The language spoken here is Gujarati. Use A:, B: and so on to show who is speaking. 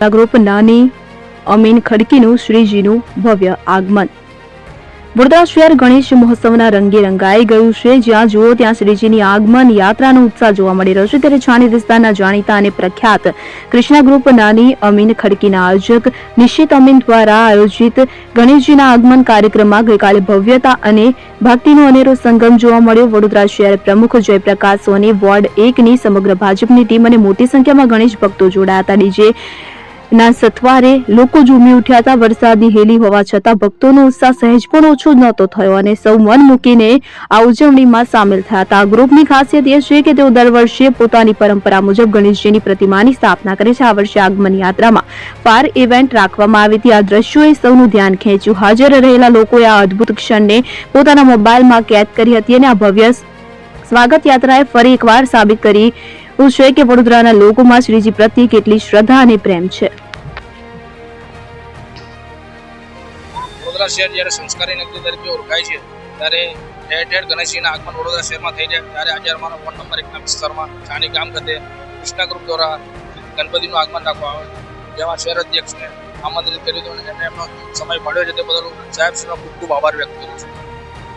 A: ગ્રુપ નાની અમીન ખડકીનું શ્રીજીનું ભવ્ય આગમન। વડોદરા શહેર ગણેશ મહોત્સવના રંગે રંગાઈ ગયું છે। જ્યાં જુઓ ત્યાં શ્રીજીની આગમન યાત્રાનો ઉત્સાહ જોવા મળી રહ્યો છે। ત્યારે છાણી વિસ્તારના જાણીતા અને પ્રખ્યાત કૃષ્ણા ગ્રુપ નાની અમીન ખડકીના આયોજક નિશ્ચિત અમીન દ્વારા આયોજિત ગણેશજીના આગમન કાર્યક્રમમાં ગઈકાલે ભવ્યતા અને ભક્તિનો અનેરો સંગમ જોવા મળ્યો। વડોદરા શહેર પ્રમુખ જયપ્રકાશ સોની, વોર્ડ 1ની સમગ્ર ભાજપની ટીમ અને મોટી સંખ્યામાં ગણેશ ભક્તો જોડાયા હતા। ડીજે ના સથવારે લોકો ઝૂમી ઉઠ્યા હતા। વરસાદની હેલી હોવા છતાં ભક્તોનો ઉત્સાહ સહેજ પણ ઓછો નહોતો થયો અને સૌ મન મૂકીને આ ઉજવણીમાં સામેલ થયા હતા। આ ગ્રુપની ખાસિયત એ છે કે તેઓ દર વર્ષે પોતાની પરંપરા મુજબ ગણેશજીની પ્રતિમાની સ્થાપના કરે છે। આ વર્ષે આગમન યાત્રામાં ફાયર ઇવેન્ટ રાખવામાં આવી હતી। આ દ્રશ્યોએ સૌનું ધ્યાન ખેંચ્યું। હાજર રહેલા લોકોએ આ અદ્ભુત ક્ષણને પોતાના મોબાઈલમાં કેદ કરી હતી અને આ ભવ્ય સ્વાગત યાત્રાએ ફરી એકવાર સાબિત કરી છે કે વડોદરાના લોકોમાં શ્રીજી પ્રત્યે કેટલી શ્રદ્ધા અને પ્રેમ છે।
B: વડોદરા શહેર જ્યારે સંસ્કારી નગરી તરીકે ઓળખાય છે ત્યારે ઠેર ઠેર ગણેશજીના આગમન વડોદરા શહેરમાં થઈ જાય। ત્યારે આજે અમારા વોર્ડ નંબર 1ના વિસ્તારમાં છાણી ગામ ખાતે કૃષ્ણા ગ્રુપ દ્વારા ગણપતિનું આગમન રાખવામાં આવ્યું, જેમાં શહેર અધ્યક્ષને આમંત્રિત કર્યું હતું અને એમને એમનો સમય મળ્યો છે તે બદલ સાહેબશ્રીનો ખૂબ ખૂબ આભાર વ્યક્ત કરું છું।